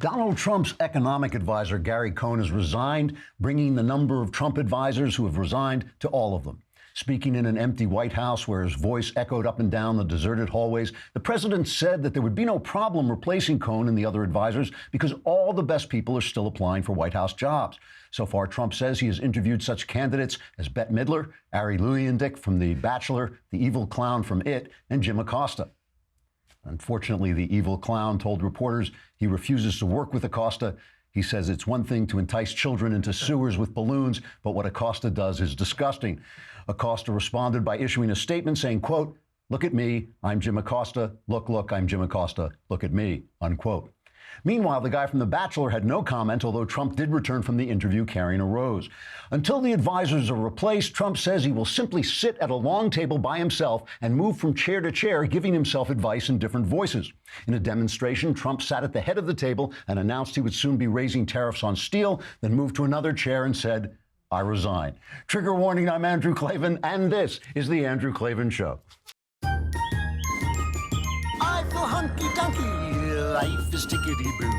Donald Trump's economic advisor, Gary Cohn, has resigned, bringing the number of Trump advisors who have resigned to all of them. Speaking in an empty White House where his voice echoed up and down the deserted hallways, the president said that there would be no problem replacing Cohn and the other advisors because all the best people are still applying for White House jobs. So far, Trump says he has interviewed such candidates as Bette Midler, Ari Luyendyk from The Bachelor, the evil clown from It, and Jim Acosta. Unfortunately, the evil clown told reporters he refuses to work with Acosta. He says it's one thing to entice children into sewers with balloons, but what Acosta does is disgusting. Acosta responded by issuing a statement saying, quote, "Look at me, I'm Jim Acosta. Look, I'm Jim Acosta. Look at me," unquote. Meanwhile, the guy from The Bachelor had no comment, although Trump did return from the interview carrying a rose. Until the advisors are replaced, Trump says he will simply sit at a long table by himself and move from chair to chair, giving himself advice in different voices. In a demonstration, Trump sat at the head of the table and announced he would soon be raising tariffs on steel, then moved to another chair and said, "I resign." Trigger warning, I'm Andrew Klavan, and this is The Andrew Klavan Show. I feel hunky-dunky. Life is tickety-boo.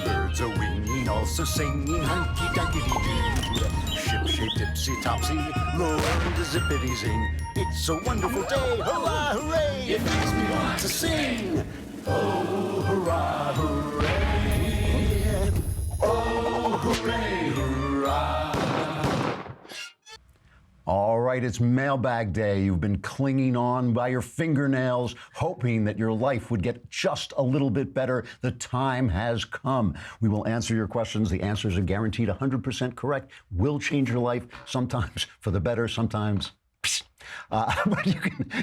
Birds are winging, also singing hunky-dunky-doo. Ship-shape, tipsy-topsy, low and a zippity-zing. It's a wonderful day, hurrah, hooray! It makes me want to sing. Oh, hurrah, hooray! Oh, hooray, hurrah! All right, it's Mailbag Day. You've been clinging on by your fingernails, hoping that your life would get just a little bit better. The time has come. We will answer your questions. The answers are guaranteed 100% correct. Will change your life, sometimes for the better, sometimes. But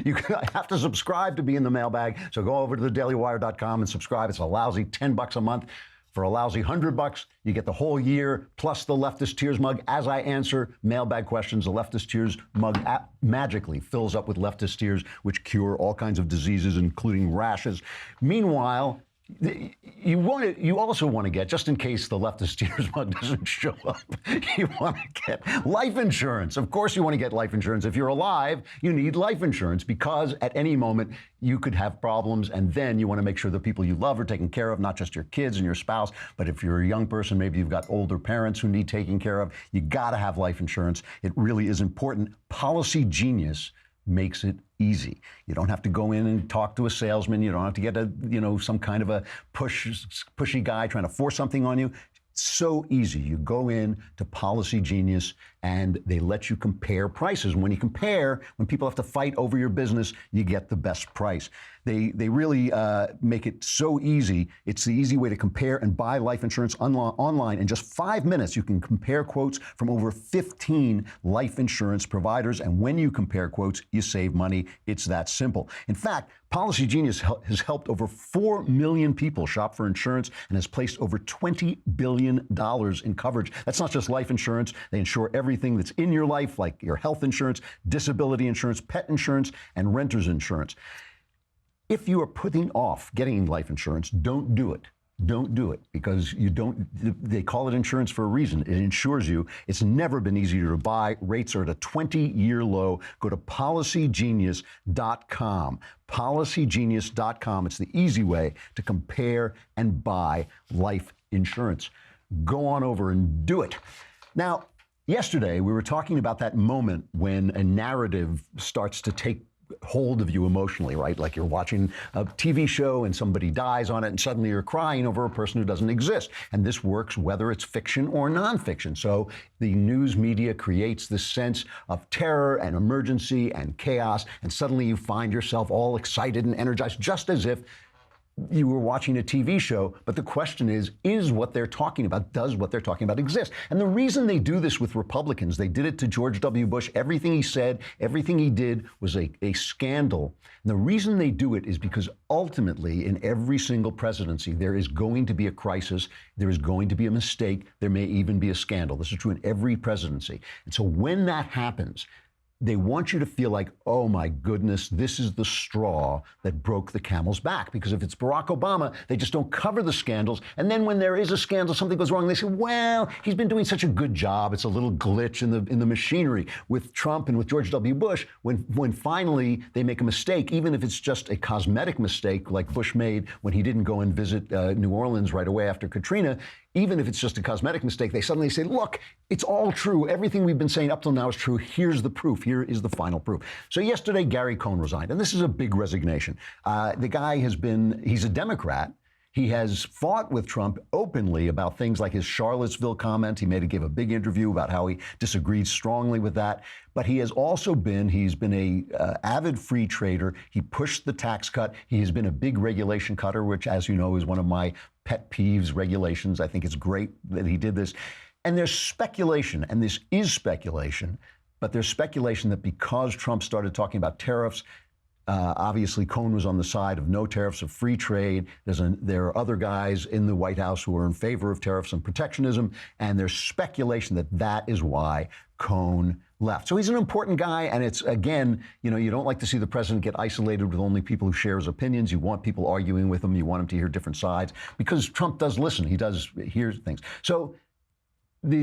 you can have to subscribe to be in the mailbag. So go over to thedailywire.com and subscribe. It's a lousy $10 a month. For a lousy $100, you get the whole year, plus the Leftist Tears mug. As I answer mailbag questions, the Leftist Tears mug magically fills up with Leftist Tears, which cure all kinds of diseases, including rashes. Meanwhile, you also want to get, just in case the Leftist Tears mug doesn't show up, you want to get life insurance. Of course you want to get life insurance. If you're alive, you need life insurance because at any moment you could have problems, and then you want to make sure the people you love are taken care of, not just your kids and your spouse, but if you're a young person, maybe you've got older parents who need taken care of, you got to have life insurance. It really is important. Policy Genius makes it easy. You don't have to go in and talk to a salesman. You don't have to get some kind of a pushy guy trying to force something on you. So easy. You go in to Policy Genius and they let you compare prices. When you compare, when people have to fight over your business, you get the best price. They really make it so easy. It's the easy way to compare and buy life insurance online. In just 5 minutes, you can compare quotes from over 15 life insurance providers. And when you compare quotes, you save money. It's that simple. In fact, Policy Genius has helped over 4 million people shop for insurance and has placed over $20 billion in coverage. That's not just life insurance. They insure everything that's in your life, like your health insurance, disability insurance, pet insurance, and renter's insurance. If you are putting off getting life insurance, don't do it. Don't do it because they call it insurance for a reason. It insures you. It's never been easier to buy. Rates are at a 20-year low. Go to policygenius.com. Policygenius.com. It's the easy way to compare and buy life insurance. Go on over and do it. Now, yesterday, we were talking about that moment when a narrative starts to take hold of you emotionally, right? Like you're watching a TV show and somebody dies on it and suddenly you're crying over a person who doesn't exist. And this works whether it's fiction or nonfiction. So the news media creates this sense of terror and emergency and chaos. And suddenly you find yourself all excited and energized, just as if you were watching a TV show, but the question is what they're talking about, does what they're talking about exist? And the reason they do this with Republicans, they did it to George W. Bush. Everything he said, everything he did was a scandal. And the reason they do it is because ultimately in every single presidency, there is going to be a crisis. There is going to be a mistake. There may even be a scandal. This is true in every presidency. And so when that happens, they want you to feel like, oh my goodness, this is the straw that broke the camel's back. Because if it's Barack Obama, they just don't cover the scandals. And then when there is a scandal, something goes wrong, they say, well, he's been doing such a good job. It's a little glitch in the machinery. With Trump and with George W. Bush, when finally they make a mistake, even if it's just a cosmetic mistake like Bush made when he didn't go and visit New Orleans right away after Katrina, even if it's just a cosmetic mistake, they suddenly say, look, it's all true. Everything we've been saying up till now is true. Here's the proof. Here is the final proof. So yesterday, Gary Cohn resigned, and this is a big resignation. The guy he's a Democrat. He has fought with Trump openly about things like his Charlottesville comment. He gave a big interview about how he disagreed strongly with that. But he's been a avid free trader. He pushed the tax cut. He has been a big regulation cutter, which, as you know, is one of my pet peeves, regulations. I think it's great that he did this. And there's speculation, and this is speculation, but there's speculation that because Trump started talking about tariffs, obviously, Cohn was on the side of no tariffs, of free trade. There are other guys in the White House who are in favor of tariffs and protectionism, and there's speculation that that is why Cohn left. So he's an important guy, and it's, again, you don't like to see the president get isolated with only people who share his opinions. You want people arguing with him. You want him to hear different sides, because Trump does listen. He does hear things. So the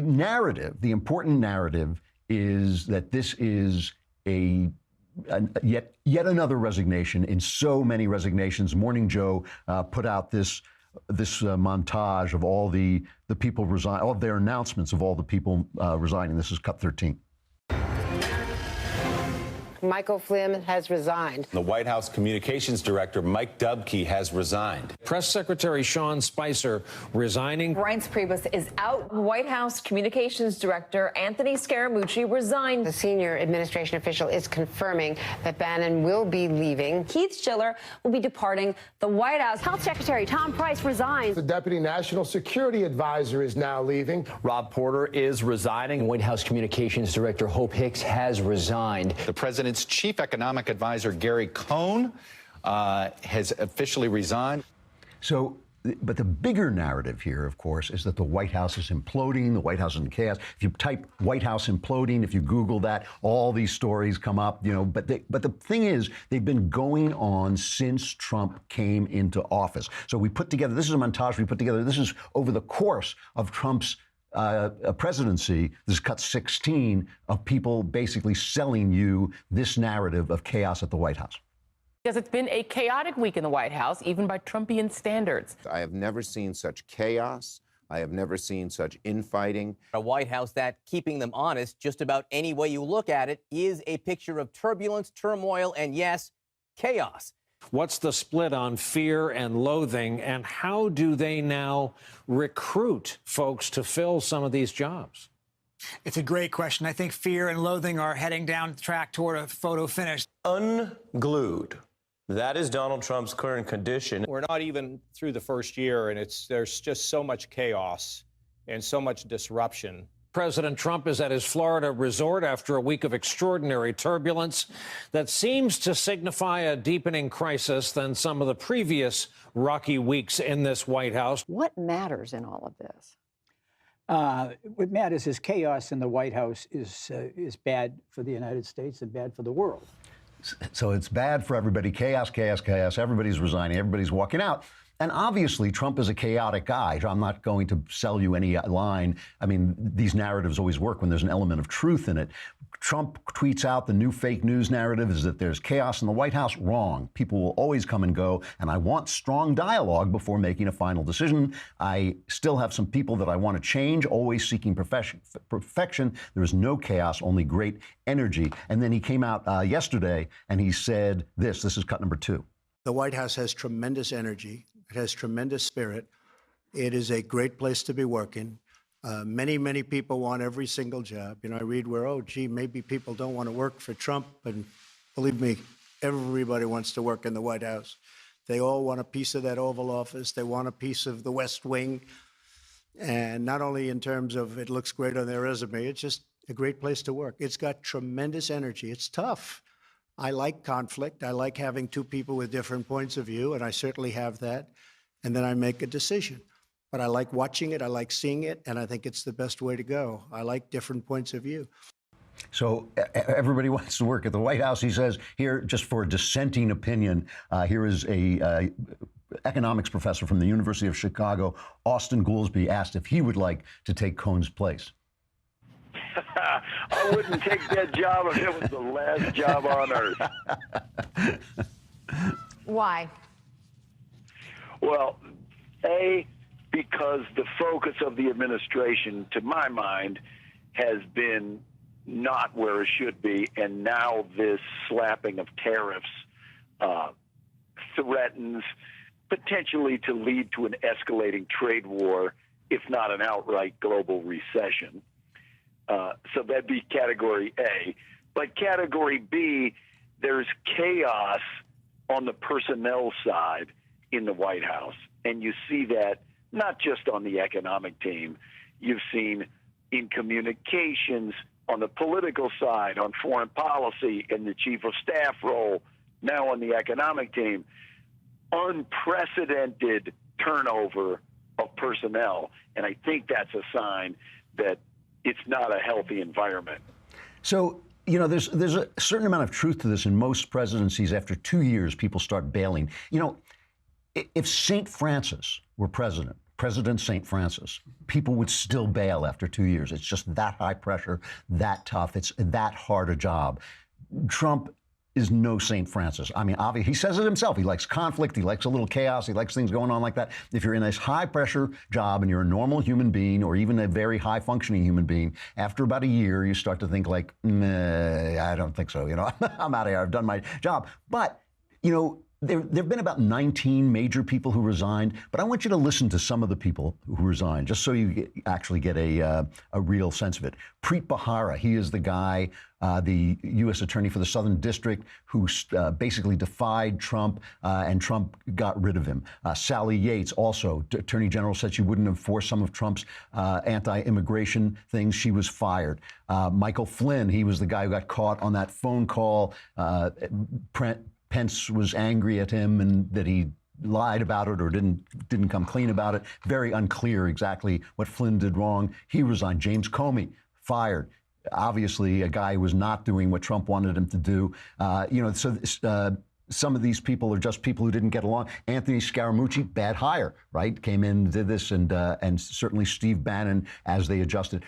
important narrative is that this is yet another resignation in so many resignations. Morning Joe put out this montage of all the people resign, all of their announcements of all the people resigning. This is cut 13. Michael Flynn has resigned. The White House Communications Director, Mike Dubke, has resigned. Press Secretary Sean Spicer resigning. Reince Priebus is out. White House Communications Director Anthony Scaramucci resigned. The senior administration official is confirming that Bannon will be leaving. Keith Schiller will be departing the White House. Health Secretary Tom Price resigns. The Deputy National Security Advisor is now leaving. Rob Porter is resigning. White House Communications Director Hope Hicks has resigned. The president's chief economic advisor, Gary Cohn, has officially resigned. So, but the bigger narrative here, of course, is that the White House is imploding, the White House is in chaos. If you type White House imploding, if you Google that, all these stories come up, but the thing is, they've been going on since Trump came into office. So we put together, this is a montage we put together, this is over the course of Trump's presidency. This is cut 16 of people basically selling you this narrative of chaos at the White House. Because it's been a chaotic week in the White House, even by Trumpian standards. I have never seen such chaos. I have never seen such infighting. A White House that, keeping them honest, just about any way you look at it, is a picture of turbulence, turmoil, and yes, chaos. What's the split on fear and loathing, and how do they now recruit folks to fill some of these jobs? It's a great question. I think fear and loathing are heading down the track toward a photo finish. Unglued. That is Donald Trump's current condition. We're not even through the first year, and there's just so much chaos and so much disruption. President Trump is at his Florida resort after a week of extraordinary turbulence that seems to signify a deepening crisis than some of the previous rocky weeks in this White House. What matters in all of this? What matters is chaos in the White House is bad for the United States and bad for the world. So it's bad for everybody. Chaos, chaos, chaos. Everybody's resigning. Everybody's walking out. And obviously, Trump is a chaotic guy. I'm not going to sell you any line. I mean, these narratives always work when there's an element of truth in it. Trump tweets out the new fake news narrative is that there's chaos in the White House. Wrong. People will always come and go. And I want strong dialogue before making a final decision. I still have some people that I want to change, always seeking perfection. There is no chaos, only great energy. And then he came out yesterday and he said this. This is cut number 2. The White House has tremendous energy. It has tremendous spirit. It is a great place to be working. Many, many people want every single job. I read where, maybe people don't want to work for Trump. And believe me, everybody wants to work in the White House. They all want a piece of that Oval Office. They want a piece of the West Wing. And not only in terms of it looks great on their resume, it's just a great place to work. It's got tremendous energy. It's tough. I like conflict. I like having two people with different points of view, and I certainly have that. And then I make a decision. But I like watching it. I like seeing it, and I think it's the best way to go. I like different points of view. So everybody wants to work at the White House. He says here, just for a dissenting opinion, here is a economics professor from the University of Chicago, Austin Goolsbee, asked if he would like to take Cohn's place. I wouldn't take that job if it was the last job on earth. Why? Well, because the focus of the administration, to my mind, has been not where it should be, and now this slapping of tariffs threatens potentially to lead to an escalating trade war, if not an outright global recession. So that'd be category A. But category B, there's chaos on the personnel side in the White House. And you see that not just on the economic team. You've seen in communications, on the political side, on foreign policy, in the chief of staff role, now on the economic team. Unprecedented turnover of personnel. And I think that's a sign that it's not a healthy environment. So, you know, there's a certain amount of truth to this. In most presidencies, after 2 years, people start bailing. You know, if St. Francis were President St. Francis, people would still bail after 2 years. It's just that high pressure, that tough. It's that hard a job. Trump is no St. Francis. I mean, obviously, he says it himself. He likes conflict. He likes a little chaos. He likes things going on like that. If you're in a high-pressure job and you're a normal human being or even a very high-functioning human being, after about a year, you start to think like, I don't think so. You know, I'm out of here. I've done my job. But, you know, there have been about 19 major people who resigned, but I want you to listen to some of the people who resigned, just so you actually get a real sense of it. Preet Bharara, he is the guy, the U.S. Attorney for the Southern District, who basically defied Trump, and Trump got rid of him. Sally Yates, also Attorney General, said she wouldn't enforce some of Trump's anti-immigration things. She was fired. Michael Flynn, he was the guy who got caught on that phone call. Pence was angry at him and that he lied about it or didn't come clean about it. Very unclear exactly what Flynn did wrong. He resigned. James Comey, fired. Obviously, a guy who was not doing what Trump wanted him to do. You know, so some of these people are just people who didn't get along. Anthony Scaramucci, bad hire, right? Came in, did this, and certainly Steve Bannon as they adjusted.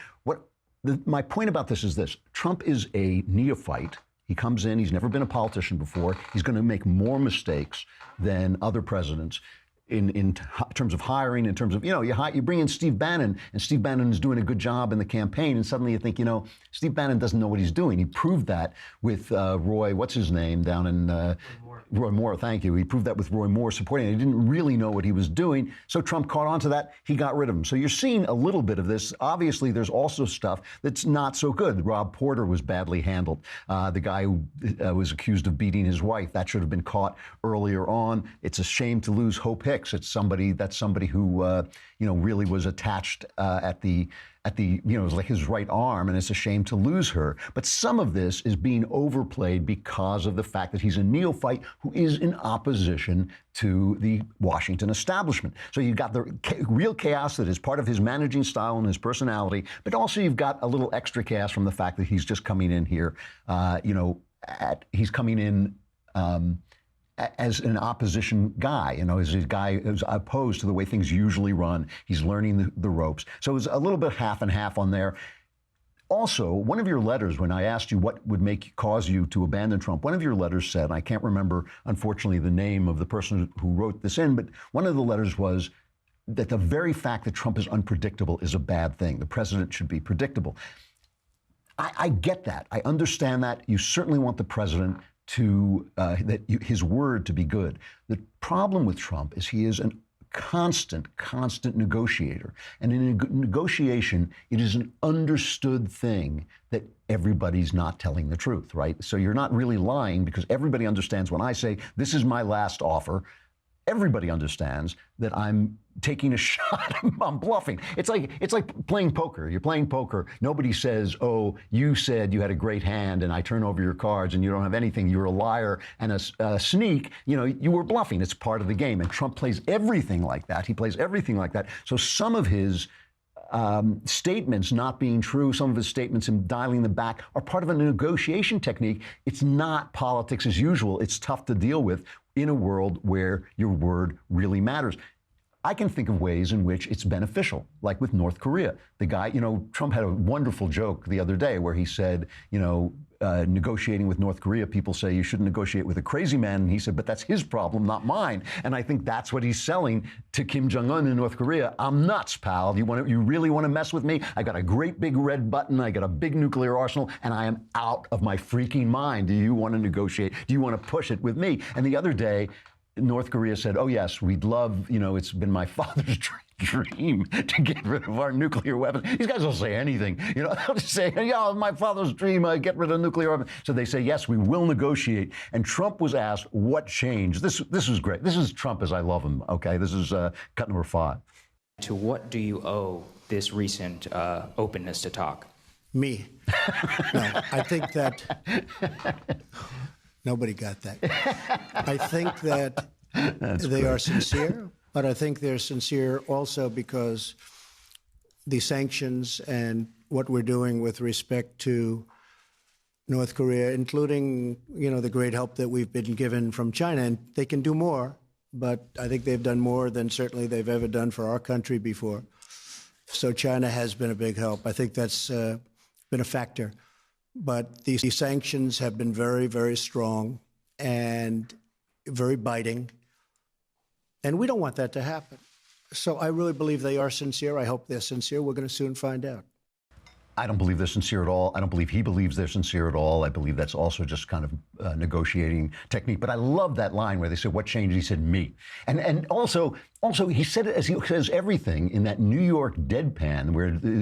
My point about this is this: Trump is a neophyte. He comes in, he's never been a politician before. He's going to make more mistakes than other presidents in terms of hiring, in terms of, you know, you bring in Steve Bannon, and Steve Bannon is doing a good job in the campaign, and suddenly you think, you know, Steve Bannon doesn't know what he's doing. He proved that with Roy, what's his name, down in Roy Moore, thank you. He proved that with Roy Moore supporting it. He didn't really know what he was doing, so Trump caught on to that. He got rid of him. So you're seeing a little bit of this. Obviously, there's also stuff that's not so good. Rob Porter was badly handled. The guy who was accused of beating his wife, that should have been caught earlier on. It's a shame to lose Hope Hicks. It's somebody who you know, really was attached at the you know, it was like his right arm, and it's a shame to lose her. But some of this is being overplayed because of the fact that he's a neophyte who is in opposition to the Washington establishment. So you've got the real chaos that is part of his managing style and his personality, but also you've got a little extra chaos from the fact that he's just coming in here, you know, he's coming in as an opposition guy, you know, as a guy who's opposed to the way things usually run. He's learning the ropes. So it was a little bit half and half on there. Also, one of your letters, when I asked you what would cause you to abandon Trump, one of your letters said, and I can't remember, unfortunately, the name of the person who wrote this in, but one of the letters was that the very fact that Trump is unpredictable is a bad thing. The president should be predictable. I get that. I understand that. You certainly want the president his word to be good. The problem with Trump is he is a constant negotiator. And in a negotiation, it is an understood thing that everybody's not telling the truth, right? So you're not really lying because everybody understands when I say, this is my last offer, everybody understands that I'm taking a shot. I'm bluffing. It's like playing poker. You're playing poker. Nobody says, oh, you said you had a great hand and I turn over your cards and you don't have anything. You're a liar and a sneak. You know, you were bluffing. It's part of the game. And Trump plays everything like that. He plays everything like that. So some of his statements not being true, some of his statements and dialing them back are part of a negotiation technique. It's not politics as usual. It's tough to deal with in a world where your word really matters. I can think of ways in which it's beneficial, like with North Korea. The guy, Trump had a wonderful joke the other day where he said, negotiating with North Korea, people say you shouldn't negotiate with a crazy man. And he said, but that's his problem, not mine. And I think that's what he's selling to Kim Jong-un in North Korea. I'm nuts, pal. You really want to mess with me? I got a great big red button. I got a big nuclear arsenal, and I am out of my freaking mind. Do you want to negotiate? Do you want to push it with me? And the other day, North Korea said, oh, yes, we'd love, it's been my father's dream to get rid of our nuclear weapons. These guys don't say anything. They'll just say, my father's dream, get rid of nuclear weapons. So they say, yes, we will negotiate. And Trump was asked what changed. This is great. This is Trump as I love him, okay? This is cut number 5. To what do you owe this recent openness to talk? Me. No, I think that... Nobody got that. I think that they are sincere, but I think they're sincere also because the sanctions and what we're doing with respect to North Korea, including, the great help that we've been given from China, and they can do more, but I think they've done more than certainly they've ever done for our country before. So China has been a big help. I think that's been a factor. But these sanctions have been very, very strong and very biting. And we don't want that to happen. So I really believe they are sincere. I hope they're sincere. We're going to soon find out. I don't believe they're sincere at all. I don't believe he believes they're sincere at all. I believe that's also just kind of negotiating technique. But I love that line where they said, what changed? He said, me. And also he said it as he says everything in that New York deadpan,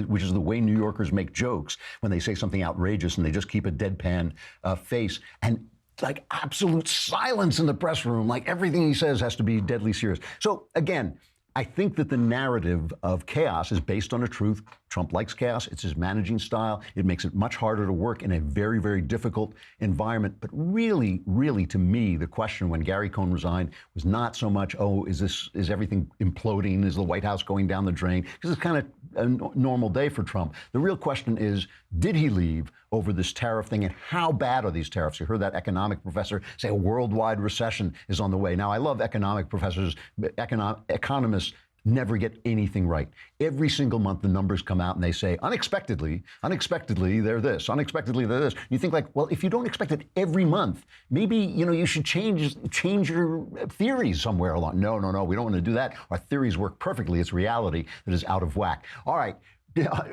which is the way New Yorkers make jokes when they say something outrageous and they just keep a deadpan face. And like absolute silence in the press room, like everything he says has to be deadly serious. So again, I think that the narrative of chaos is based on a truth. Trump likes chaos. It's his managing style. It makes it much harder to work in a very, very difficult environment. But really, really, to me, the question when Gary Cohn resigned was not so much, is everything imploding? Is the White House going down the drain? Because it's kind of a normal day for Trump. The real question is, did he leave over this tariff thing? And how bad are these tariffs? You heard that economic professor say a worldwide recession is on the way. Now, I love economic professors, economists never get anything right. Every single month, the numbers come out and they say, unexpectedly, they're this, unexpectedly, they're this. You think like, well, if you don't expect it every month, maybe, you should change your theories somewhere along. No, we don't want to do that. Our theories work perfectly. It's reality that is out of whack. All right.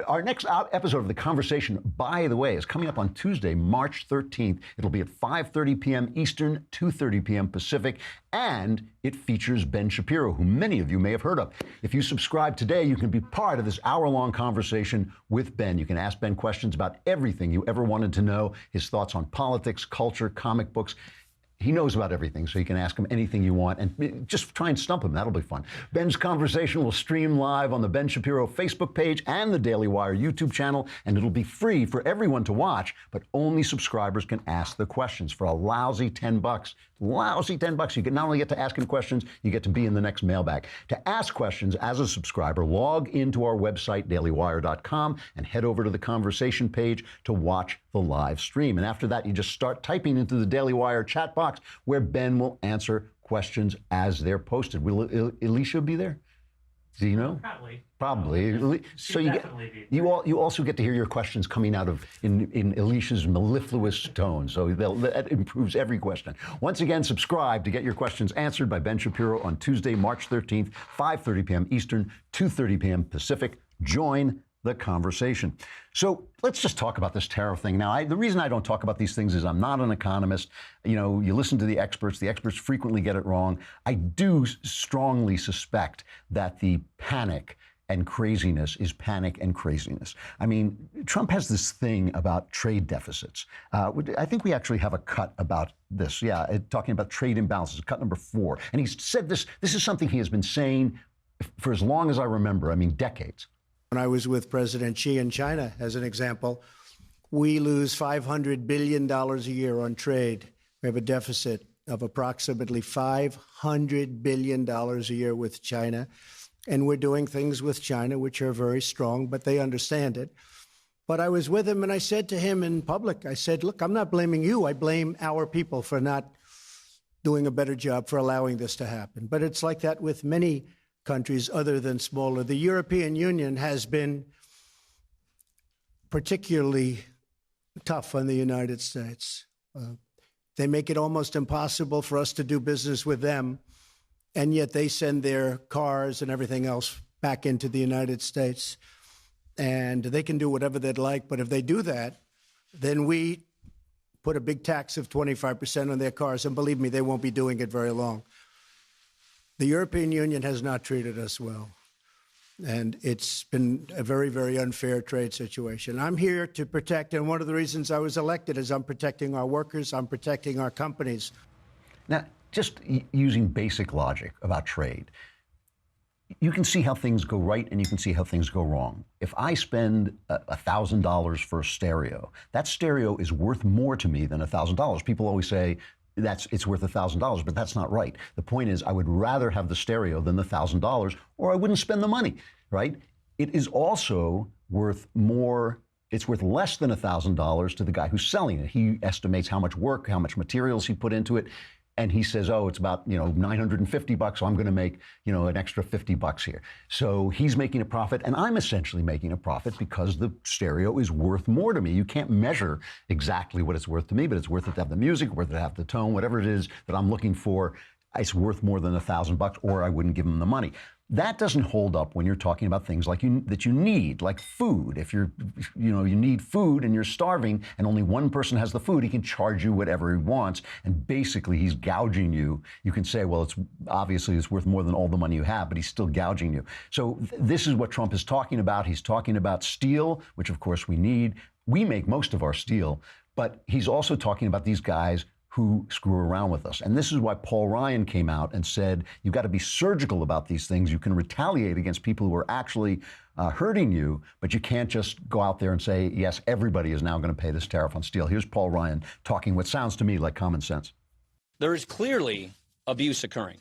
Our next episode of The Conversation, by the way, is coming up on Tuesday, March 13th. It'll be at 5:30 p.m. Eastern, 2:30 p.m. Pacific, and it features Ben Shapiro, who many of you may have heard of. If you subscribe today, you can be part of this hour-long conversation with Ben. You can ask Ben questions about everything you ever wanted to know, his thoughts on politics, culture, comic books. He knows about everything, so you can ask him anything you want and just try and stump him. That'll be fun. Ben's Conversation will stream live on the Ben Shapiro Facebook page and the Daily Wire YouTube channel, and it'll be free for everyone to watch, but only subscribers can ask the questions for a lousy $10. Lousy $10. You can not only get to ask him questions, you get to be in the next mailbag. To ask questions as a subscriber, log into our website, dailywire.com, and head over to the Conversation page to watch the live stream. And after that, you just start typing into the Daily Wire chat box where Ben will answer questions as they're posted. Will Alicia be there? Do you know? Probably. So you also get to hear your questions coming out of in Alicia's mellifluous tone. So that improves every question. Once again, subscribe to get your questions answered by Ben Shapiro on Tuesday, March 13th, 5:30 p.m. Eastern, 2:30 p.m. Pacific. Join the conversation. So let's just talk about this tariff thing. Now, the reason I don't talk about these things is I'm not an economist. You listen to the experts frequently get it wrong. I do strongly suspect that the panic and craziness is panic and craziness. I mean, Trump has this thing about trade deficits. I think we actually have a cut about this. Yeah, talking about trade imbalances, cut number 4. And he's said this is something he has been saying for as long as I remember. I mean, decades. When I was with President Xi in China, as an example, we lose $500 billion a year on trade. We have a deficit of approximately $500 billion a year with China. And we're doing things with China which are very strong, but they understand it. But I was with him and I said to him in public, I said, look, I'm not blaming you. I blame our people for not doing a better job, for allowing this to happen. But it's like that with many countries other than smaller. The European Union has been particularly tough on the United States. They make it almost impossible for us to do business with them, and yet they send their cars and everything else back into the United States. And they can do whatever they'd like, but if they do that, then we put a big tax of 25% on their cars, and believe me, they won't be doing it very long. The European Union has not treated us well, and it's been a very, very unfair trade situation. I'm here to protect, and one of the reasons I was elected is I'm protecting our workers, I'm protecting our companies. Now, just using basic logic about trade, you can see how things go right and you can see how things go wrong. If I spend $1,000 for a stereo, that stereo is worth more to me than $1,000. People always say it's worth $1,000, but that's not right. The point is, I would rather have the stereo than the $1,000, or I wouldn't spend the money, right? It is also worth more. It's worth less than $1,000 to the guy who's selling it. He estimates how much work, how much materials he put into it. And he says, oh, it's about, $950, so I'm going to make, an extra $50 here. So he's making a profit, and I'm essentially making a profit because the stereo is worth more to me. You can't measure exactly what it's worth to me, but it's worth it to have the music, worth it to have the tone, whatever it is that I'm looking for. It's worth more than $1,000, or I wouldn't give him the money. That doesn't hold up when you're talking about things like that you need, like food. If you need food and you're starving and only one person has the food, he can charge you whatever he wants, and basically he's gouging you. You can say, well, it's worth more than all the money you have, but he's still gouging you. So this is what Trump is talking about. He's talking about steel, which of course we need. We make most of our steel, but he's also talking about these guys who screw around with us. And this is why Paul Ryan came out and said, you've got to be surgical about these things. You can retaliate against people who are actually hurting you, but you can't just go out there and say, yes, everybody is now going to pay this tariff on steel. Here's Paul Ryan talking what sounds to me like common sense. There is clearly abuse occurring.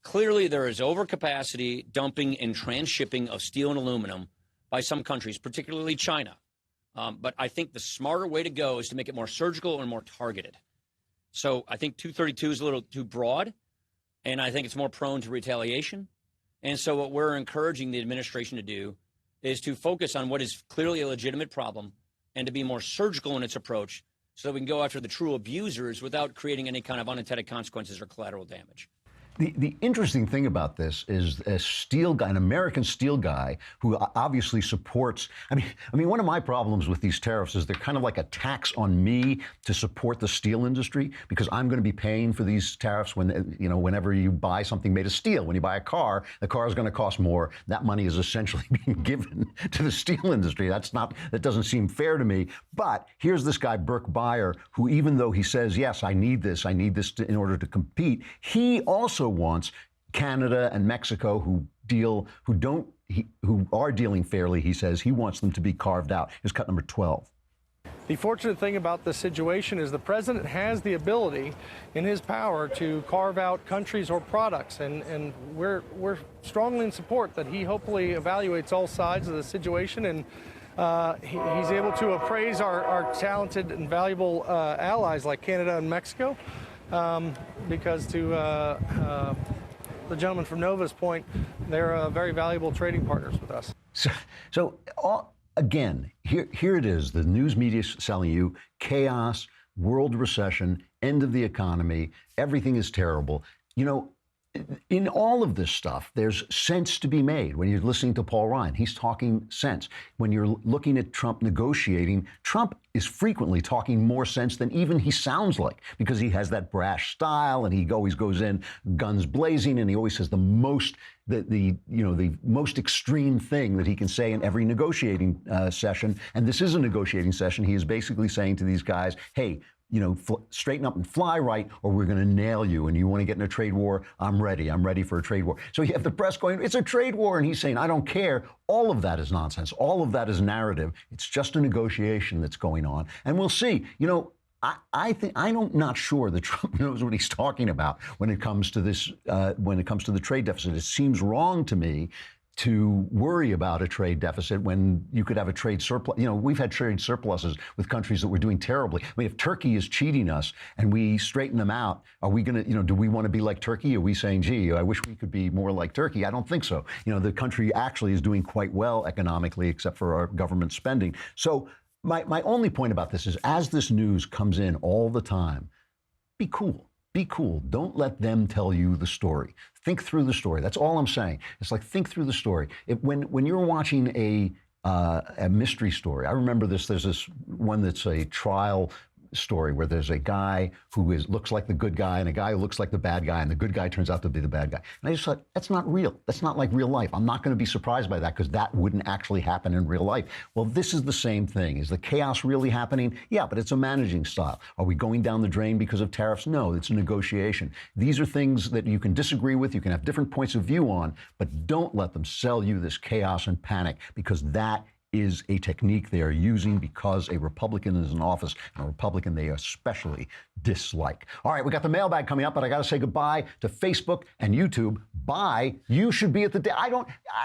Clearly, there is overcapacity, dumping, and transshipping of steel and aluminum by some countries, particularly China. But I think the smarter way to go is to make it more surgical and more targeted. So I think 232 is a little too broad, and I think it's more prone to retaliation. And so what we're encouraging the administration to do is to focus on what is clearly a legitimate problem and to be more surgical in its approach so that we can go after the true abusers without creating any kind of unintended consequences or collateral damage. The interesting thing about this is a steel guy, an American steel guy, who obviously supports. I mean, one of my problems with these tariffs is they're kind of like a tax on me to support the steel industry, because I'm going to be paying for these tariffs whenever you buy something made of steel. When you buy a car, the car is going to cost more. That money is essentially being given to the steel industry. That doesn't seem fair to me. But here's this guy, Burke Beyer, who, even though he says, yes, I need this in order to compete, he also wants Canada and Mexico, who are dealing fairly, he says, he wants them to be carved out. Here's cut number 12. The fortunate thing about this situation is the president has the ability in his power to carve out countries or products, and we're strongly in support that he hopefully evaluates all sides of the situation, and he's able to appraise our talented and valuable allies like Canada and Mexico. Because to the gentleman from Nova's point, they're very valuable trading partners with us. Again, here it is. The news media is selling you chaos, world recession, end of the economy. Everything is terrible. In all of this stuff, there's sense to be made. When you're listening to Paul Ryan, he's talking sense. When you're looking at Trump negotiating, Trump is frequently talking more sense than even he sounds like, because he has that brash style and he always goes in guns blazing, and he always says the most extreme thing that he can say in every negotiating session. And this is a negotiating session. He is basically saying to these guys, hey, straighten up and fly right, or we're going to nail you. And you want to get in a trade war? I'm ready. I'm ready for a trade war. So you have the press going, it's a trade war. And he's saying, I don't care. All of that is nonsense. All of that is narrative. It's just a negotiation that's going on. And we'll see. I'm not sure that Trump knows what he's talking about when it comes to this. When it comes to the trade deficit, it seems wrong to me to worry about a trade deficit when you could have a trade surplus. You know, we've had trade surpluses with countries that were doing terribly. I mean, if Turkey is cheating us and we straighten them out, are we going to, you know, do we want to be like Turkey? Are we saying, gee, I wish we could be more like Turkey? I don't think so. You know, the country actually is doing quite well economically, except for our government spending. So my only point about this is, as this news comes in all the time, be cool. Be cool. Don't let them tell you the story. Think through the story. That's all I'm saying. It's like, think through the story. When you're watching a mystery story, I remember this. There's this one that's a trial story where there's a guy who looks like the good guy and a guy who looks like the bad guy, and the good guy turns out to be the bad guy. And I just thought, that's not real. That's not like real life. I'm not going to be surprised by that, because that wouldn't actually happen in real life. Well, this is the same thing. Is the chaos really happening? Yeah, but it's a managing style. Are we going down the drain because of tariffs? No, it's a negotiation. These are things that you can disagree with, you can have different points of view on, but don't let them sell you this chaos and panic, because that is a technique they are using because a Republican is in office, and a Republican they especially dislike. All right, we got the mailbag coming up, but I got to say goodbye to Facebook and YouTube. Bye. You should be at the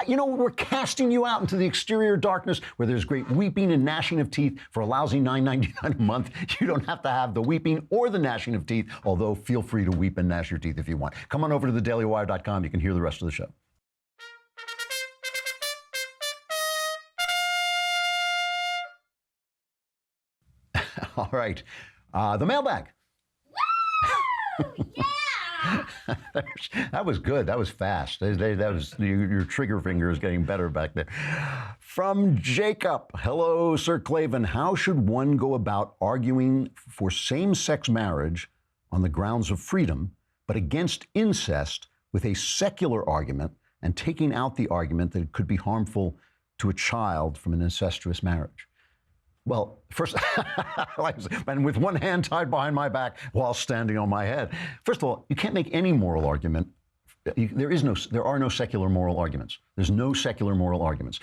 you know, we're casting you out into the exterior darkness where there's great weeping and gnashing of teeth for a lousy $9.99 a month. You don't have to have the weeping or the gnashing of teeth, although feel free to weep and gnash your teeth if you want. Come on over to thedailywire.com. You can hear the rest of the show. All right. The mailbag. That was good. That was fast. That was your trigger finger is getting better back there. From Jacob. Hello, Sir Klavan. How should one go about arguing for same-sex marriage on the grounds of freedom, but against incest with a secular argument, and taking out the argument that it could be harmful to a child from an incestuous marriage? Well, first, and with one hand tied behind my back while standing on my head. First of all, you can't make any moral argument. There are no secular moral arguments. There's no secular moral arguments.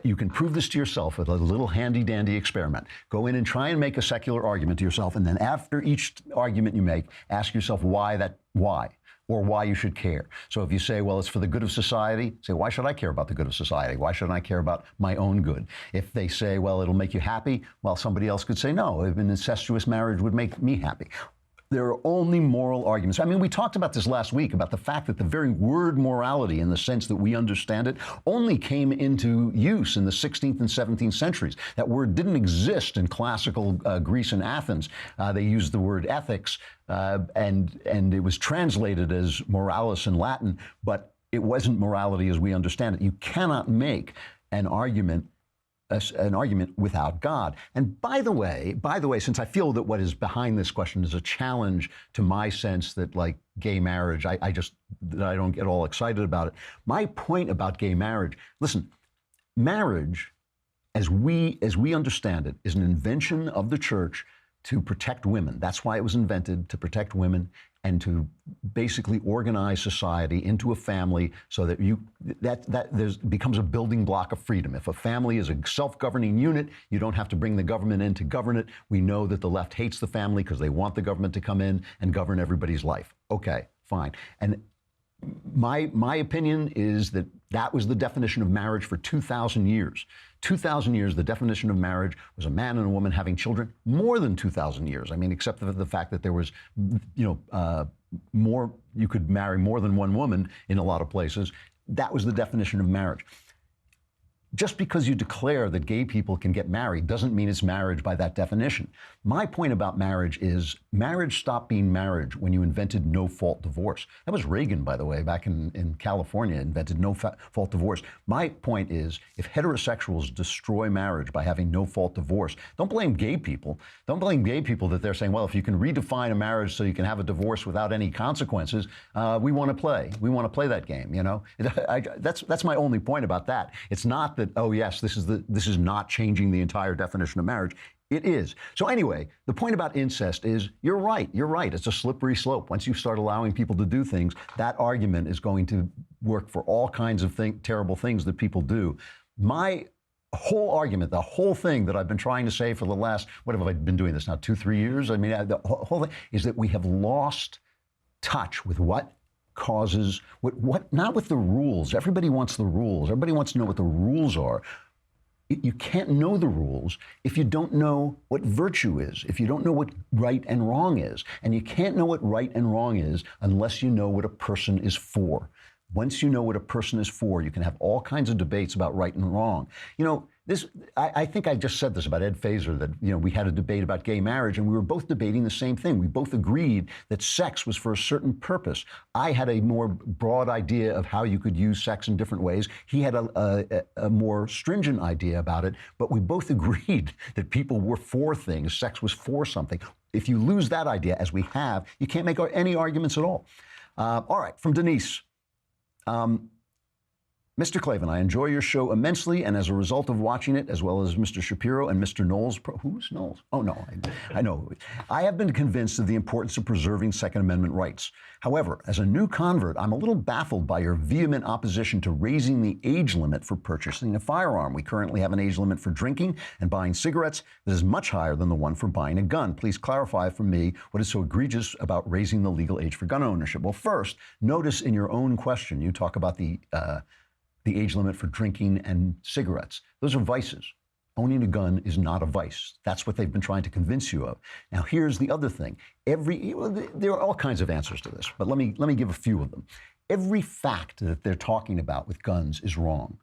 You can prove this to yourself with a little handy-dandy experiment. Go in and try and make a secular argument to yourself, and then after each argument you make, ask yourself why, or why you should care. So if you say, well, it's for the good of society, say, why should I care about the good of society? Why shouldn't I care about my own good? If they say, well, it'll make you happy, well, somebody else could say, no, an incestuous marriage would make me happy. There are only moral arguments. I mean, we talked about this last week, about the fact that the very word morality, in the sense that we understand it, only came into use in the 16th and 17th centuries. That word didn't exist in classical Greece and Athens. They used the word ethics, and it was translated as moralis in Latin, but it wasn't morality as we understand it. You cannot make an argument without God. And by the way, since I feel that what is behind this question is a challenge to my sense that, like, gay marriage, I don't get all excited about it. My point about gay marriage, listen, marriage, as we understand it, is an invention of the church to protect women. That's why it was invented, to protect women and to basically organize society into a family so that becomes a building block of freedom. If a family is a self-governing unit, you don't have to bring the government in to govern it. We know that the left hates the family because they want the government to come in and govern everybody's life. Okay, fine. And my opinion is that that was the definition of marriage for 2,000 years. 2,000 years, the definition of marriage was a man and a woman having children. More than 2,000 years. I mean, except for the fact that there was, more, you could marry more than one woman in a lot of places. That was the definition of marriage. Just because you declare that gay people can get married doesn't mean it's marriage by that definition. My point about marriage is marriage stopped being marriage when you invented no-fault divorce. That was Reagan, by the way, back in California, invented no-fault divorce. My point is, if heterosexuals destroy marriage by having no-fault divorce, don't blame gay people. Don't blame gay people that they're saying, well, if you can redefine a marriage so you can have a divorce without any consequences, we want to play. We want to play that game, you know? That's my only point about that. It's not that, oh yes, this is not changing the entire definition of marriage. It is. So anyway, the point about incest is, you're right. It's a slippery slope. Once you start allowing people to do things, that argument is going to work for all kinds of terrible things that people do. My whole argument, the whole thing that I've been trying to say for the last, what have I been doing this now, 2-3 years? I mean, the whole thing is that we have lost touch with what causes, what not with the rules. Everybody wants the rules. Everybody wants to know what the rules are. You can't know the rules if you don't know what virtue is, if you don't know what right and wrong is. And you can't know what right and wrong is unless you know what a person is for. Once you know what a person is for, you can have all kinds of debates about right and wrong. You know, I think I just said this about Ed Fazer, that, you know, we had a debate about gay marriage and we were both debating the same thing. We both agreed that sex was for a certain purpose. I had a more broad idea of how you could use sex in different ways. He had a more stringent idea about it, but we both agreed that people were for things. Sex was for something. If you lose that idea, as we have, you can't make any arguments at all. All right, from Denise. Mr. Klavan, I enjoy your show immensely, and as a result of watching it, as well as Mr. Shapiro and Mr. Knowles, who's Knowles? Oh, no, I know. I have been convinced of the importance of preserving Second Amendment rights. However, as a new convert, I'm a little baffled by your vehement opposition to raising the age limit for purchasing a firearm. We currently have an age limit for drinking and buying cigarettes that is much higher than the one for buying a gun. Please clarify for me what is so egregious about raising the legal age for gun ownership. Well, first, notice in your own question, you talk about the age limit for drinking and cigarettes. Those are vices. Owning a gun is not a vice. That's what they've been trying to convince you of. Now, here's the other thing. There are all kinds of answers to this, but let me give a few of them. Every fact that they're talking about with guns is wrong.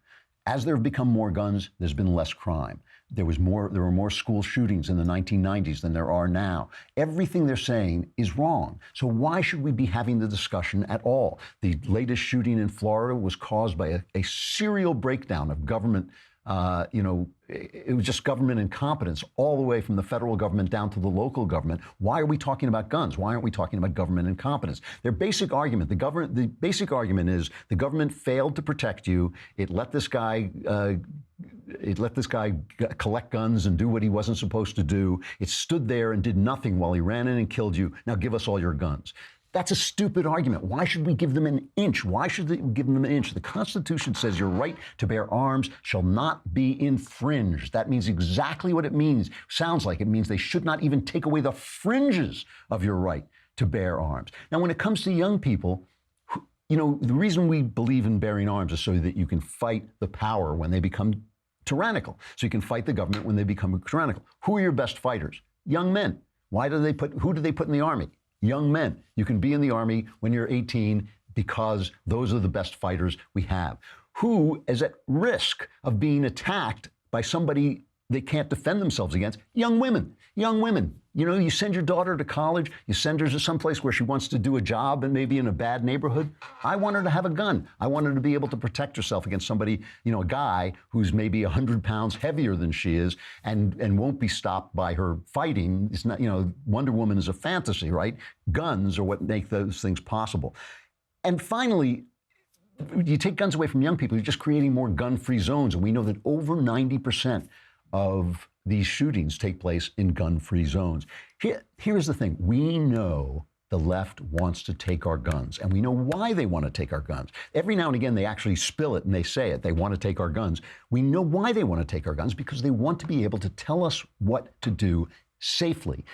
As there have become more guns, there's been less crime. There were more school shootings in the 1990s than there are now. Everything they're saying is wrong. So why should we be having the discussion at all? The latest shooting in Florida was caused by a serial breakdown of government. It was just government incompetence all the way from the federal government down to the local government. Why are we talking about guns? Why aren't we talking about government incompetence? Their basic argument, the basic argument is the government failed to protect you. It let this guy collect guns and do what he wasn't supposed to do. It stood there and did nothing while he ran in and killed you. Now give us all your guns. That's a stupid argument. Why should we give them an inch? Why should we give them an inch? The Constitution says your right to bear arms shall not be infringed. That means exactly what it means. Sounds like it means they should not even take away the fringes of your right to bear arms. Now, when it comes to young people, you know, the reason we believe in bearing arms is so that you can fight the power when they become tyrannical. So you can fight the government when they become tyrannical. Who are your best fighters? Young men. Who do they put in the army? Young men. You can be in the army when you're 18 because those are the best fighters we have. Who is at risk of being attacked by somebody they can't defend themselves against? Young women. Young women. You know, you send your daughter to college, you send her to someplace where she wants to do a job and maybe in a bad neighborhood. I want her to have a gun. I want her to be able to protect herself against somebody, you know, a guy who's maybe 100 pounds heavier than she is and won't be stopped by her fighting. It's not, you know, Wonder Woman is a fantasy, right? Guns are what make those things possible. And finally, you take guns away from young people, you're just creating more gun-free zones. And we know that over 90% of these shootings take place in gun-free zones. Here's the thing. We know the left wants to take our guns, and we know why they want to take our guns. Every now and again, they actually spill it and they say it. They want to take our guns. We know why they want to take our guns, because they want to be able to tell us what to do safely.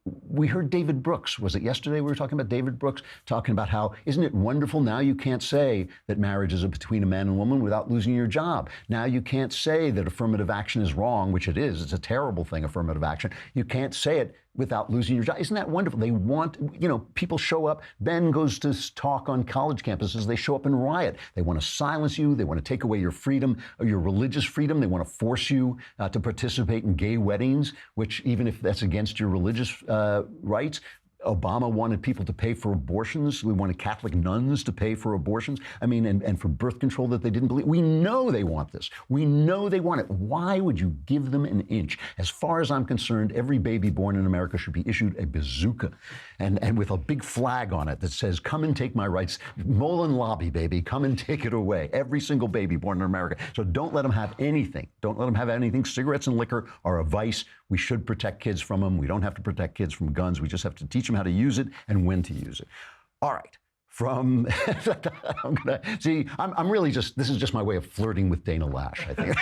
We heard David Brooks, was it yesterday we were talking about David Brooks, talking about how, isn't it wonderful now you can't say that marriage is between a man and woman without losing your job. Now you can't say that affirmative action is wrong, which it is. It's a terrible thing, affirmative action. You can't say it without losing your job. Isn't that wonderful? They want, you know, people show up. Ben goes to talk on college campuses. They show up and riot. They want to silence you. They want to take away your freedom, or your religious freedom. They want to force you to participate in gay weddings, which even if that's against your religious rights. Obama wanted people to pay for abortions. We wanted Catholic nuns to pay for abortions. I mean, and for birth control that they didn't believe. We know they want this. We know they want it. Why would you give them an inch? As far as I'm concerned, every baby born in America should be issued a bazooka and with a big flag on it that says, come and take my rights. Mullen Lobby, baby, come and take it away. Every single baby born in America. So don't let them have anything. Don't let them have anything. Cigarettes and liquor are a vice. We should protect kids from them. We don't have to protect kids from guns. We just have to teach them how to use it and when to use it. All right. from, I'm really just, this is just my way of flirting with Dana Lash, I think.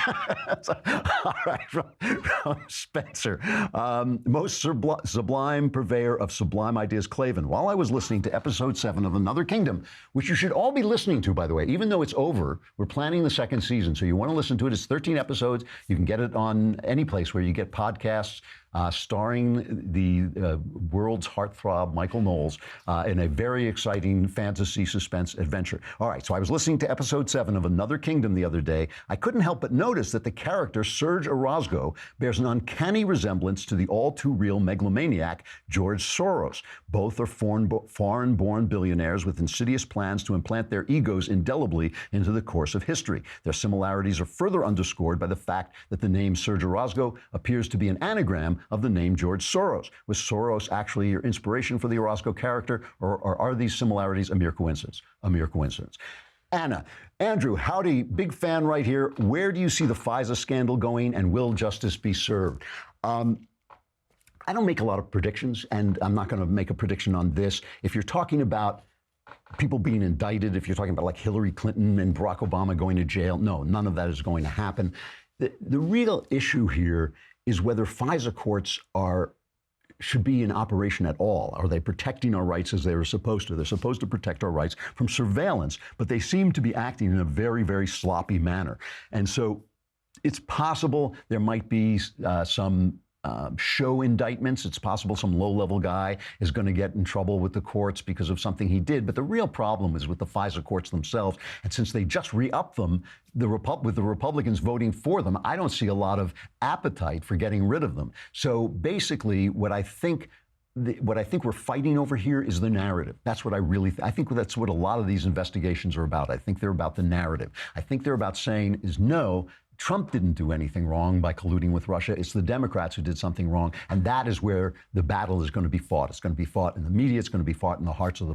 All right, from Spencer. Most sublime purveyor of sublime ideas, Klavan. While I was listening to episode 7 of Another Kingdom, which you should all be listening to, by the way, even though it's over, we're planning the second season. So you want to listen to it. It's 13 episodes. You can get it on any place where you get podcasts. Starring the world's heartthrob, Michael Knowles, in a very exciting fantasy suspense adventure. All right, so I was listening to episode 7 of Another Kingdom the other day. I couldn't help but notice that the character Serge Orozco bears an uncanny resemblance to the all-too-real megalomaniac George Soros. Both are foreign-born billionaires with insidious plans to implant their egos indelibly into the course of history. Their similarities are further underscored by the fact that the name Serge Orozco appears to be an anagram of the name George Soros. Was Soros actually your inspiration for the Orozco character, or are these similarities a mere coincidence? A mere coincidence. Anna, Andrew, howdy, big fan right here. Where do you see the FISA scandal going, and will justice be served? I don't make a lot of predictions, and I'm not going to make a prediction on this. If you're talking about people being indicted, if you're talking about like Hillary Clinton and Barack Obama going to jail, no, none of that is going to happen. The real issue here is whether FISA courts should be in operation at all. Are they protecting our rights as they were supposed to? They're supposed to protect our rights from surveillance, but they seem to be acting in a very, very sloppy manner. And so it's possible there might be some show indictments. It's possible some low-level guy is going to get in trouble with the courts because of something he did. But the real problem is with the FISA courts themselves. And since they just re-upped them, with the Republicans voting for them, I don't see a lot of appetite for getting rid of them. So basically, what I think we're fighting over here is the narrative. That's what I really I think that's what a lot of these investigations are about. I think they're about the narrative. I think they're about saying no, Trump didn't do anything wrong by colluding with Russia. It's the Democrats who did something wrong. And that is where the battle is going to be fought. It's going to be fought in the media. It's going to be fought in the hearts of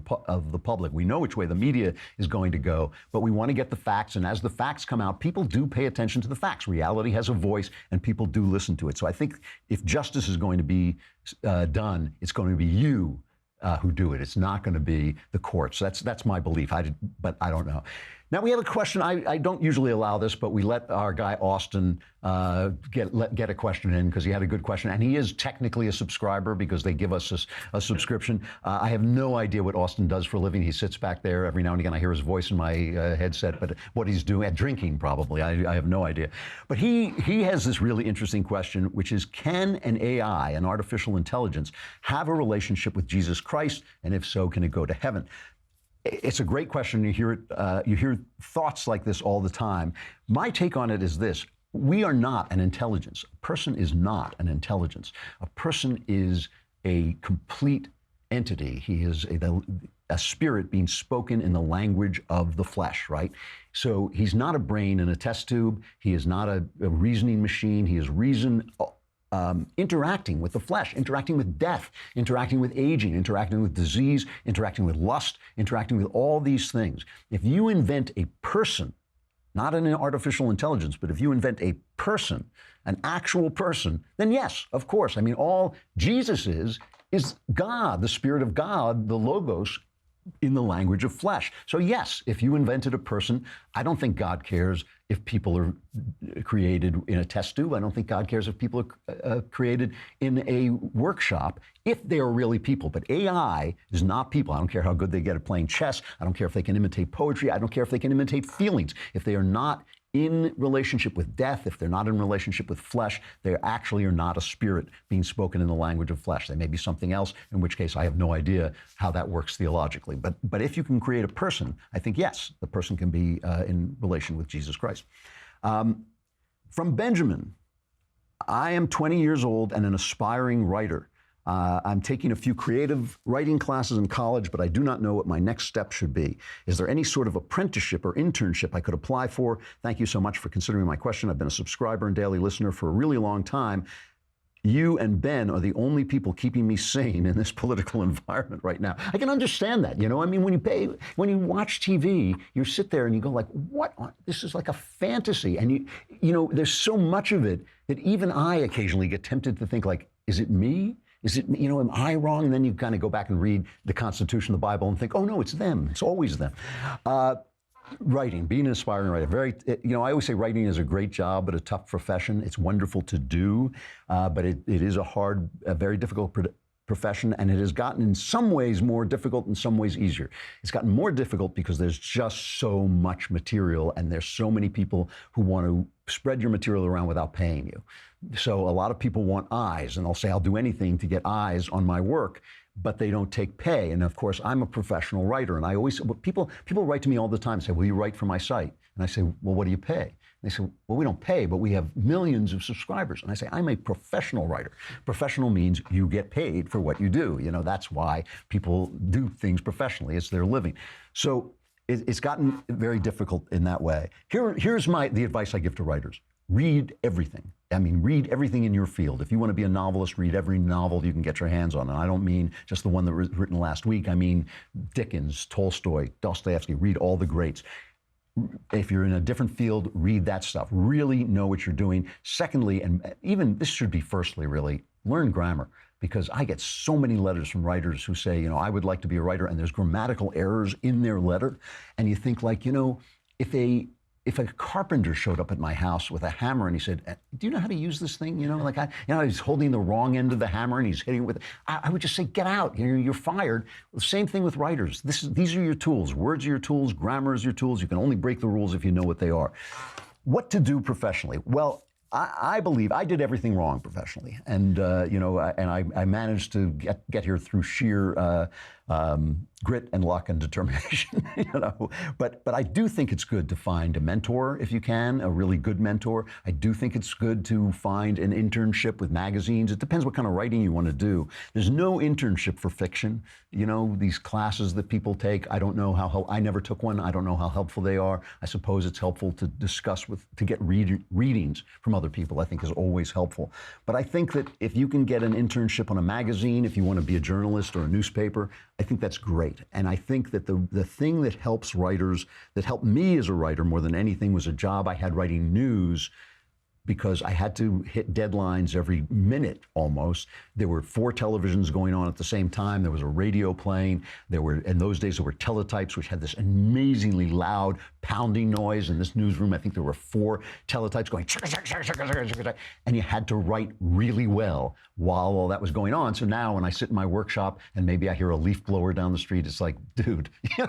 the public. We know which way the media is going to go, but we want to get the facts. And as the facts come out, people do pay attention to the facts. Reality has a voice, and people do listen to it. So I think if justice is going to be done, it's going to be you who do it. It's not going to be the courts. That's my belief. But I don't know. Now we have a question. I don't usually allow this, but we let our guy Austin get a question in because he had a good question, and he is technically a subscriber because they give us a subscription. I have no idea what Austin does for a living. He sits back there every now and again. I hear his voice in my headset, but what he's doing, drinking probably. I have no idea. But he has this really interesting question, which is: can an AI, an artificial intelligence, have a relationship with Jesus Christ, and if so, can it go to heaven? It's a great question. You hear thoughts like this all the time. My take on it is this: we are not an intelligence. A person is not an intelligence. A person is a complete entity. He is a spirit being spoken in the language of the flesh, right? So he's not a brain in a test tube. He is not a reasoning machine. He is reason. Interacting with the flesh, interacting with death, interacting with aging, interacting with disease, interacting with lust, interacting with all these things. If you invent a person, not an artificial intelligence, but if you invent a person, an actual person, then yes, of course. I mean, all Jesus is God, the Spirit of God, the Logos, in the language of flesh. So yes, if you invented a person, I don't think God cares if people are created in a test tube. I don't think God cares if people are created in a workshop, if they are really people. But AI is not people. I don't care how good they get at playing chess. I don't care if they can imitate poetry. I don't care if they can imitate feelings. If they are not in relationship with death, if they're not in relationship with flesh, they actually are not a spirit being spoken in the language of flesh. They may be something else, in which case I have no idea how that works theologically. But if you can create a person, I think, yes, the person can be in relation with Jesus Christ. From Benjamin: I am 20 years old and an aspiring writer. I'm taking a few creative writing classes in college, but I do not know what my next step should be. Is there any sort of apprenticeship or internship I could apply for? Thank you so much for considering my question. I've been a subscriber and daily listener for a really long time. You and Ben are the only people keeping me sane in this political environment right now. I can understand that, I mean, when you watch TV, you sit there and you go like, what? This is like a fantasy. And there's so much of it that even I occasionally get tempted to think like, is it me? Is it, am I wrong? And then you kind of go back and read the Constitution, the Bible, and think, oh no, it's them. It's always them. Writing, being an aspiring writer, I always say writing is a great job, but a tough profession. It's wonderful to do, but it is a very difficult profession, and it has gotten in some ways more difficult, in some ways easier. It's gotten more difficult because there's just so much material, and there's so many people who want to spread your material around without paying you. So a lot of people want eyes, and they'll say, I'll do anything to get eyes on my work, but they don't take pay. And of course, I'm a professional writer, and I always, people write to me all the time and say, will you write for my site? And I say, well, what do you pay? And they say, well, we don't pay, but we have millions of subscribers. And I say, I'm a professional writer. Professional means you get paid for what you do. That's why people do things professionally. It's their living. So it's gotten very difficult in that way. Here's the advice I give to writers. Read everything. I mean, read everything in your field. If you want to be a novelist, read every novel you can get your hands on. And I don't mean just the one that was written last week. I mean Dickens, Tolstoy, Dostoevsky. Read all the greats. If you're in a different field, read that stuff. Really know what you're doing. Secondly, and even this should be firstly, really, learn grammar. Because I get so many letters from writers who say, I would like to be a writer, and there's grammatical errors in their letter. And you think like, if a carpenter showed up at my house with a hammer and he said, do you know how to use this thing? He's holding the wrong end of the hammer and he's hitting it with it. I would just say, get out, you're fired. The same thing with writers. These are your tools. Words are your tools. Grammar is your tools. You can only break the rules if you know what they are. What to do professionally? Well, I believe I did everything wrong professionally. And, I managed to get here through sheer grit and luck and determination, But I do think it's good to find a mentor if you can, a really good mentor. I do think it's good to find an internship with magazines. It depends what kind of writing you want to do. There's no internship for fiction. These classes that people take, I don't know I never took one. I don't know how helpful they are. I suppose it's helpful to discuss to get readings from other people, I think is always helpful. But I think that if you can get an internship on a magazine, if you want to be a journalist or a newspaper, I think that's great. And I think that the thing that helps writers, that helped me as a writer more than anything, was a job I had writing news, because I had to hit deadlines every minute almost. There were 4 televisions going on at the same time. There was a radio playing. In those days, there were teletypes, which had this amazingly loud pounding noise. In this newsroom, I think there were 4 teletypes going, and you had to write really well while all that was going on. So now when I sit in my workshop and maybe I hear a leaf blower down the street, it's like, dude, you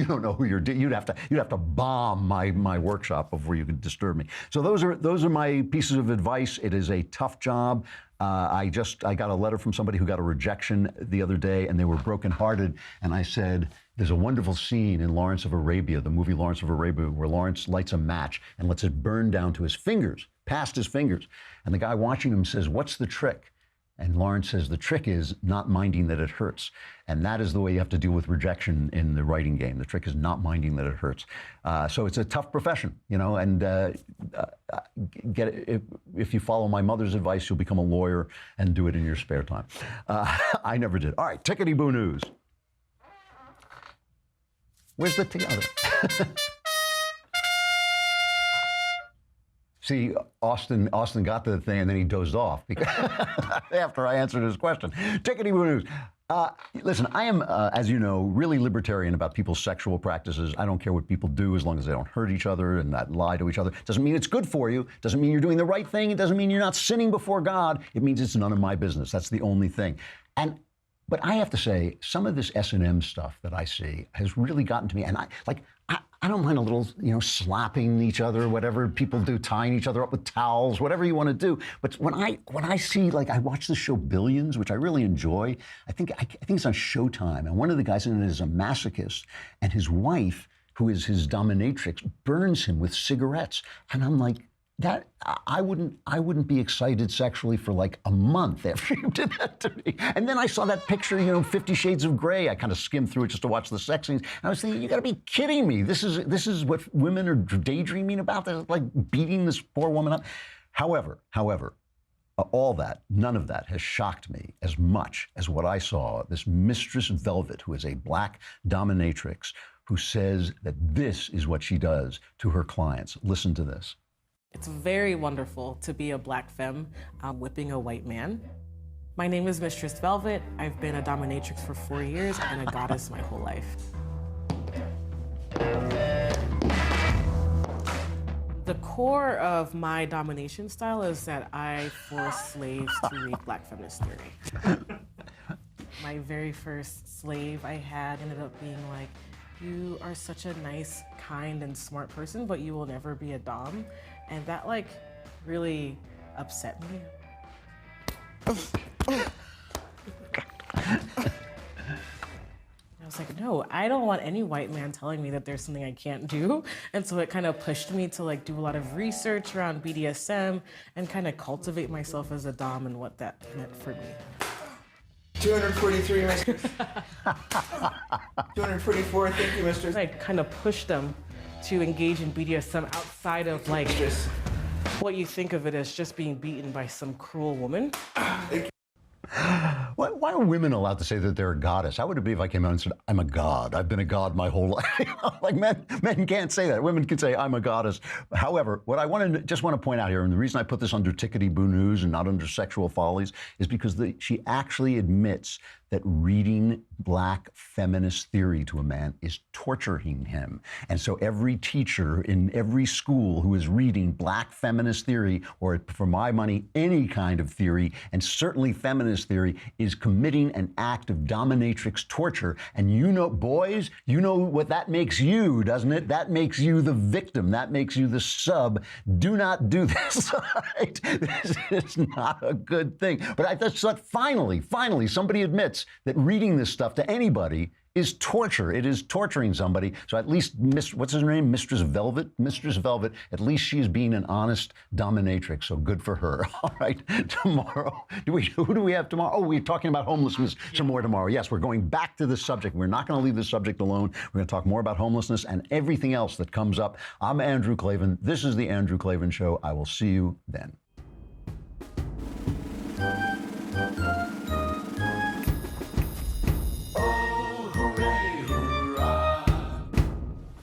don't know who you're doing. You'd have to bomb my workshop before you could disturb me. So those are my pieces of advice. It is a tough job. I got a letter from somebody who got a rejection the other day, and they were brokenhearted. And I said, there's a wonderful scene in Lawrence of Arabia, the movie Lawrence of Arabia, where Lawrence lights a match and lets it burn down to his fingers, past his fingers. And the guy watching him says, what's the trick? And Lawrence says, the trick is not minding that it hurts. And that is the way you have to deal with rejection in the writing game. The trick is not minding that it hurts. So it's a tough profession, and if you follow my mother's advice, you'll become a lawyer and do it in your spare time. I never did. All right, Tickety-Boo News. Where's the together? See, Austin got the thing, and then he dozed off because after I answered his question. Tickety-Boo News. Listen, I am, as you know, really libertarian about people's sexual practices. I don't care what people do as long as they don't hurt each other and not lie to each other. Doesn't mean it's good for you. Doesn't mean you're doing the right thing. It doesn't mean you're not sinning before God. It means it's none of my business. That's the only thing. But I have to say, some of this S&M stuff that I see has really gotten to me. And I don't mind a little, slapping each other, whatever people do, tying each other up with towels, whatever you want to do. But when I see, I watch the show Billions, which I really enjoy. I think it's on Showtime, and one of the guys in it is a masochist, and his wife, who is his dominatrix, burns him with cigarettes, and I'm like, that I wouldn't be excited sexually for a month after you did that to me. And then I saw that picture, 50 Shades of Grey. I kind of skimmed through it just to watch the sex scenes. And I was thinking, you got to be kidding me. This is what women are daydreaming about. They're beating this poor woman up. However, none of that has shocked me as much as what I saw. This Mistress Velvet, who is a black dominatrix, who says that this is what she does to her clients. Listen to this. It's very wonderful to be a black femme whipping a white man. My name is Mistress Velvet. I've been a dominatrix for 4 years. I've been a goddess my whole life. The core of my domination style is that I force slaves to read Black feminist theory. My very first slave I had ended up being like, you are such a nice, kind, and smart person, but you will never be a dom. And that like really upset me. I was like, no, I don't want any white man telling me that there's something I can't do. And so it kind of pushed me to like do a lot of research around BDSM and kind of cultivate myself as a dom and what that meant for me. 243, mistress. 244, thank you, mistress. I kind of pushed them to engage in BDSM outside of like what you think of it as just being beaten by some cruel woman. Why are women allowed to say that they're a goddess? How would it be if I came out and said, I'm a god? I've been a god my whole life. Like men can't say that. Women can say, I'm a goddess. However, what I just want to point out here, and the reason I put this under tickety-boo news and not under sexual follies, is because she actually admits that reading Black feminist theory to a man is torturing him. And so every teacher in every school who is reading Black feminist theory, or for my money, any kind of theory, and certainly feminist theory, is committing an act of dominatrix torture. And you know, boys, you know what that makes you, doesn't it? That makes you the victim. That makes you the sub. Do not do this, right? This is not a good thing. But I just thought, finally, somebody admits that reading this stuff to anybody is torture. It is torturing somebody. So at least, what's her name? Mistress Velvet? Mistress Velvet, at least she is being an honest dominatrix, so good for her. All right, tomorrow, who do we have tomorrow? Oh, we're talking about homelessness some more tomorrow. Yes, we're going back to the subject. We're not going to leave the subject alone. We're going to talk more about homelessness and everything else that comes up. I'm Andrew Klavan. This is The Andrew Klavan Show. I will see you then.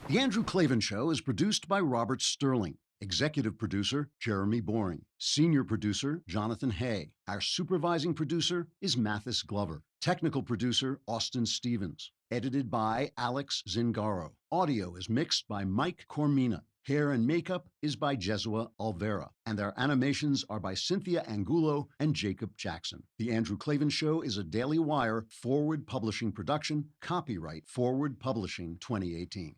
The Andrew Klavan Show is produced by Robert Sterling. Executive producer, Jeremy Boring. Senior producer, Jonathan Hay. Our supervising producer is Mathis Glover. Technical producer, Austin Stevens. Edited by Alex Zingaro. Audio is mixed by Mike Cormina. Hair and makeup is by Jesua Alvera. And our animations are by Cynthia Angulo and Jacob Jackson. The Andrew Klavan Show is a Daily Wire Forward Publishing production. Copyright Forward Publishing 2018.